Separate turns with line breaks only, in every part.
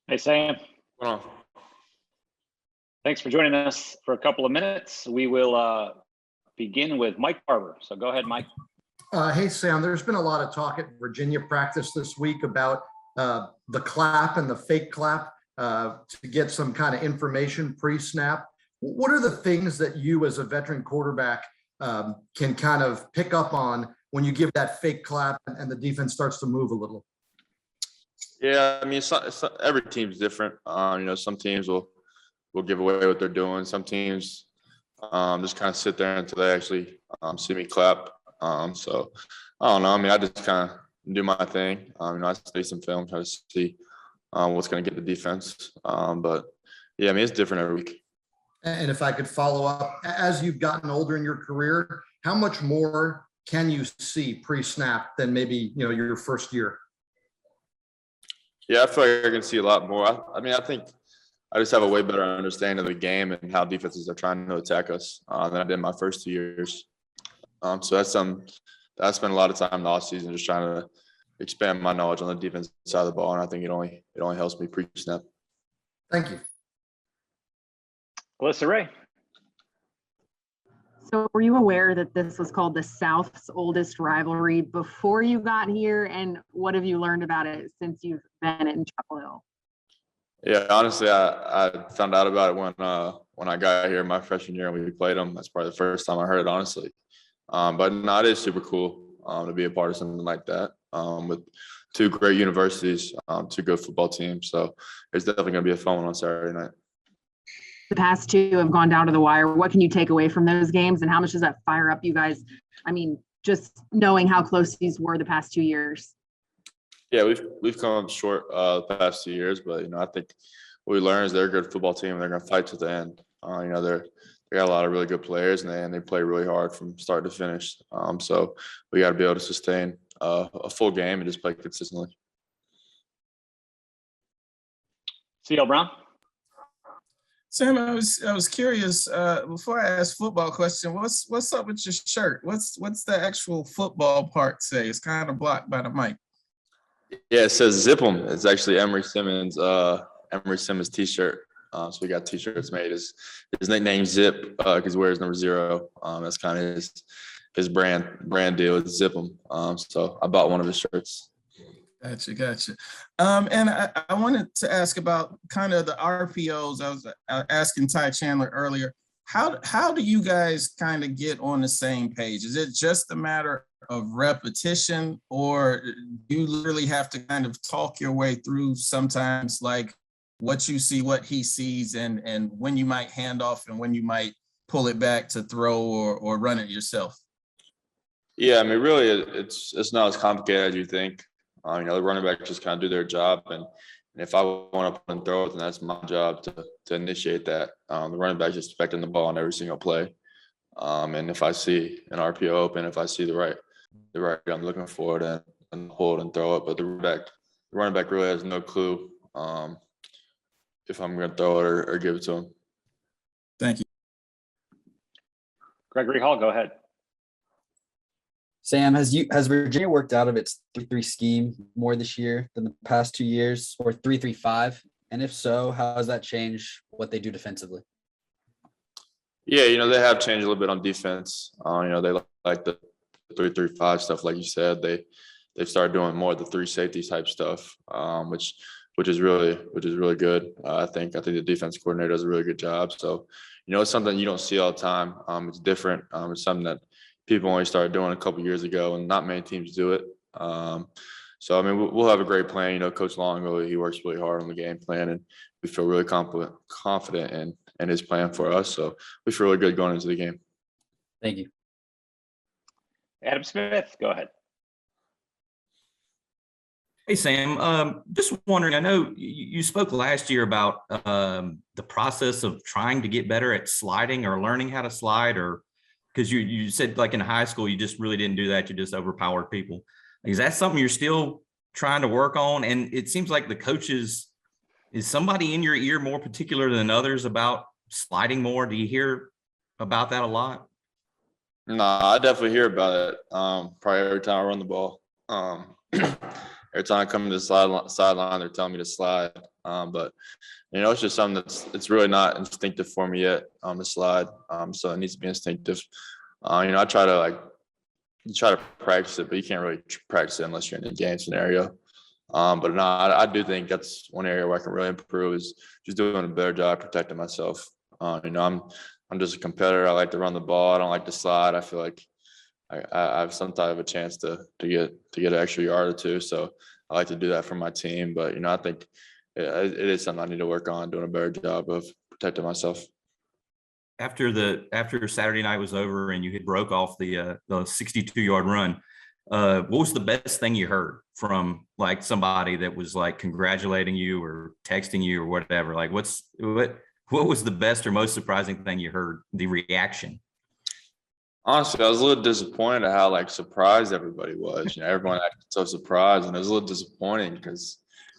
Hey, Sam.
Well,
Thanks for joining us for a couple of minutes. We will begin with Mike Barber. So go ahead, Mike.
Hey, Sam, there's been a lot of talk at Virginia practice this week about the clap and the fake clap to get some kind of information pre-snap. What are the things that you as a veteran quarterback can kind of pick up on when you give that fake clap and the defense starts to move a little?
yeah, I mean, every team's different. Some teams will give away what they're doing. Some teams just kind of sit there until they actually see me clap. So I don't know. I mean, I just kind of do my thing. I study some film, try to see what's going to get the defense. But yeah, I mean, it's different every week.
And if I could follow up, as you've gotten older in your career, how much more can you see pre-snap than maybe, your first year?
Yeah, I feel like I can see a lot more. I think I just have a way better understanding of the game and how defenses are trying to attack us than I did in my first 2 years. So that's something I spent a lot of time in the offseason just trying to expand my knowledge on the defense side of the ball, and I think it only helps me pre-snap.
Thank you.
Alyssa Ray.
So were you aware that this was called the South's oldest rivalry before you got here? And what have you learned about it since you've been in Chapel Hill?
Yeah, honestly, I found out about it when I got here my freshman year and we played them. That's probably the first time I heard it, honestly. But no, it is super cool to be a part of something like that with two great universities, two good football teams. So it's definitely going to be a fun one on Saturday night.
The past two have gone down to the wire. What can you take away from those games, and how much does that fire up you guys? I mean, just knowing how close these were the past 2 years.
Yeah, we've come up short the past 2 years, but I think what we learned is they're a good football team and they're going to fight to the end. They got a lot of really good players and they play really hard from start to finish. So we got to be able to sustain a full game and just play consistently.
C.L. Brown.
Sam, I was curious before I ask football question. What's up with your shirt? What's the actual football part say? It's kind of blocked by the mic.
Yeah, it says Zip 'em. It's actually Emory Simmons' T-shirt. So we got T-shirts made. His nickname Zip because he wears number 0. That's kind of his brand deal is Zip 'em. So I bought one of his shirts.
Gotcha. And I wanted to ask about kind of the RPOs. I was asking Ty Chandler earlier. How do you guys kind of get on the same page? Is it just a matter of repetition, or do you literally have to kind of talk your way through sometimes, like what you see, what he sees, and when you might hand off and when you might pull it back to throw or run it yourself?
Yeah, I mean, really, it's not as complicated as you think. The running backs just kind of do their job, and if I want to put and throw it, then that's my job to initiate that. The running back's just expecting the ball on every single play. And if I see an RPO open, if I see the right I'm looking for, then and pull it and throw it. But the running back really has no clue if I'm going to throw it or give it to him.
Thank you.
Gregory Hall, go ahead.
Sam, has Virginia worked out of its 3-3 scheme more this year than the past 2 years, or 3-3-5? And if so, how has that changed what they do defensively?
Yeah, they have changed a little bit on defense. They like the 3-3-5 stuff, like you said. They've started doing more of the 3 safety type stuff, which is really good. I think the defense coordinator does a really good job. So, it's something you don't see all the time. It's different. It's something that people only started doing a couple years ago, and not many teams do it. So, I mean, we'll have a great plan. Coach Longo, he works really hard on the game plan, and we feel really confident in his plan for us. So we feel really good going into the game.
Thank you.
Adam Smith, go ahead.
Hey, Sam, just wondering, I know you spoke last year about the process of trying to get better at sliding or learning how to slide, or because you said like in high school, you just really didn't do that. You just overpowered people. Is that something you're still trying to work on? And it seems like the coaches, is somebody in your ear more particular than others about sliding more? Do you hear about that a lot?
No, I definitely hear about it. Probably every time I run the ball. every time I come to the sideline, they're telling me to slide. But it's just something it's really not instinctive for me yet on the slide. So it needs to be instinctive. I try to practice it, but you can't really practice it unless you're in a game scenario. But no, I do think that's one area where I can really improve is just doing a better job protecting myself. I'm just a competitor. I like to run the ball. I don't like to slide. I feel like I have some type of a chance to get an extra yard or two. So I like to do that for my team. But I think it is something I need to work on, doing a better job of protecting myself.
After Saturday night was over and you had broke off the 62-yard run, what was the best thing you heard from like somebody that was like congratulating you or texting you or whatever? Like what was the best or most surprising thing you heard, the reaction?
Honestly, I was a little disappointed at how like surprised everybody was. Everyone acted so surprised, and it was a little disappointing because,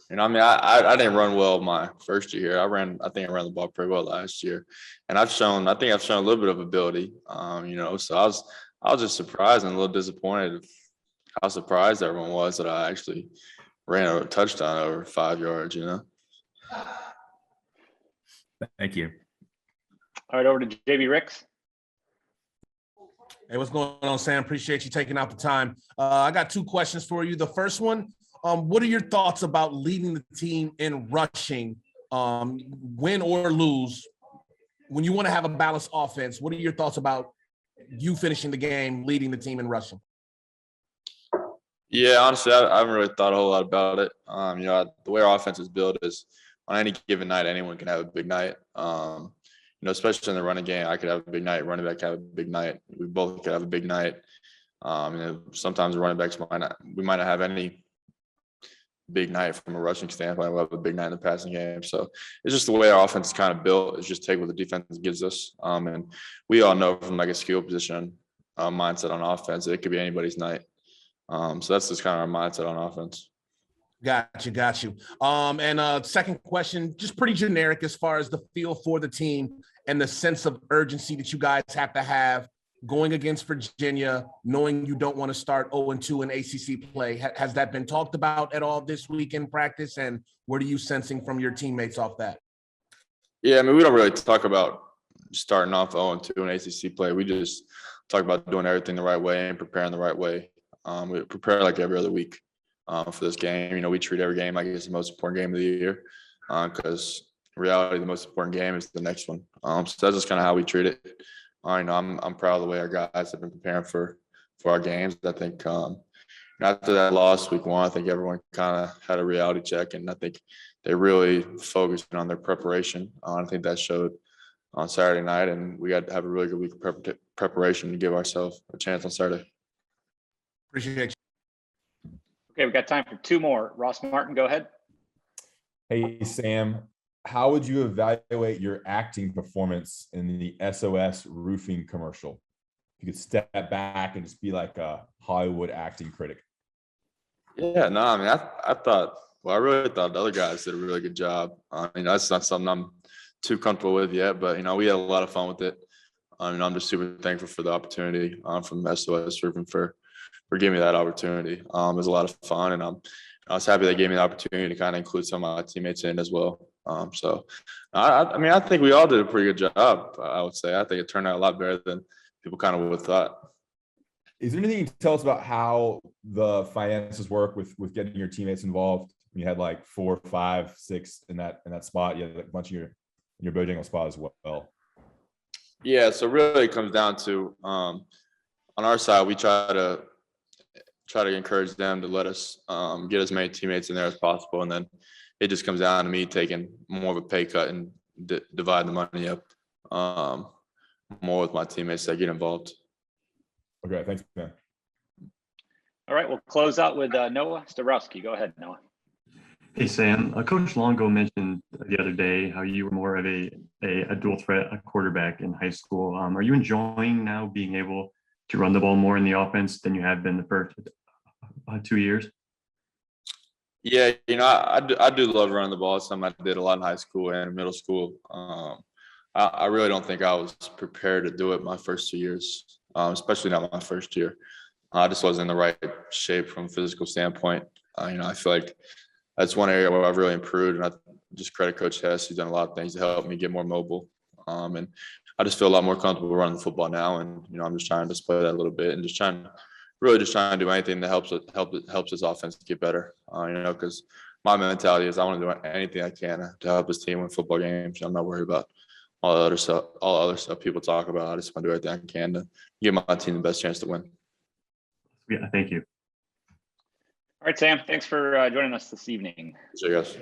I didn't run well my first year here. I think I ran the ball pretty well last year, and I think I've shown a little bit of ability. So I was just surprised and a little disappointed of how surprised everyone was that I actually ran a touchdown over 5 yards.
Thank you.
All right, over to JB Ricks.
Hey, what's going on, Sam? Appreciate you taking out the time. I got 2 questions for you. The first one, what are your thoughts about leading the team in rushing, win or lose? When you want to have a balanced offense, what are your thoughts about you finishing the game, leading the team in rushing?
Yeah, honestly, I haven't really thought a whole lot about it. The way our offense is built is on any given night, anyone can have a big night. Especially in the running game, I could have a big night. Running back have a big night. We both could have a big night. Sometimes the running backs we might not have any big night from a rushing standpoint. We'll have a big night in the passing game. So it's just the way our offense is kind of built. Is just take what the defense gives us. And we all know from like a skill position mindset on offense, it could be anybody's night. So that's just kind of our mindset on offense.
Got you. And second question, just pretty generic as far as the feel for the team and the sense of urgency that you guys have to have going against Virginia, knowing you don't want to start 0-2 in ACC play. Has that been talked about at all this week in practice? And what are you sensing from your teammates off that?
Yeah, we don't really talk about starting off 0-2 in ACC play. We just talk about doing everything the right way and preparing the right way. We prepare like every other week for this game. We treat every game like it's the most important game of the year because in reality, the most important game is the next one. So that's just kind of how we treat it. I'm proud of the way our guys have been preparing for our games. I think after that loss week 1, I think everyone kind of had a reality check, and I think they really focused on their preparation. I think that showed on Saturday night, and we got to have a really good week of preparation to give ourselves a chance on Saturday.
Appreciate you.
Okay, we've got time for 2 more. Ross Martin, go ahead.
Hey, Sam, how would you evaluate your acting performance in the SOS roofing commercial? If you could step back and just be like a Hollywood acting critic.
Yeah, no, I really thought the other guys did a really good job. That's not something I'm too comfortable with yet, but, we had a lot of fun with it. I'm just super thankful for the opportunity from SOS roofing for giving me that opportunity. It was a lot of fun, and I was happy they gave me the opportunity to kind of include some of my teammates in as well. I think we all did a pretty good job. I would say I think it turned out a lot better than people kind of would have thought.
Is there anything you can tell us about how the finances work with getting your teammates involved? You had like 4, 5, 6 in that spot. You had a bunch of your Bojangles spot as well.
Yeah, so really it comes down to on our side, we try to encourage them to let us get as many teammates in there as possible, and then it just comes down to me taking more of a pay cut and divide the money up more with my teammates that get involved.
Okay, thanks, man.
All right, we'll close out with Noah Starowski. Go ahead, Noah.
Hey, Sam. Coach Longo mentioned the other day how you were more of a dual threat quarterback in high school. Are you enjoying now being able to run the ball more in the offense than you have been the first 2 years?
Yeah, I do love running the ball. It's something I did a lot in high school and middle school. I really don't think I was prepared to do it my first 2 years, especially not my first year. I just wasn't in the right shape from a physical standpoint. I feel like that's one area where I've really improved, and I just credit Coach Hess. He's done a lot of things to help me get more mobile. And I just feel a lot more comfortable running the football now. And, I'm just trying to display that a little bit and just trying to do anything that helps this offense get better. Because my mentality is I want to do anything I can to help this team win football games. I'm not worried about all the other stuff people talk about. I just want to do everything I can to give my team the best chance to win.
Yeah, thank you.
All right, Sam, thanks for joining us this evening.
So, guys.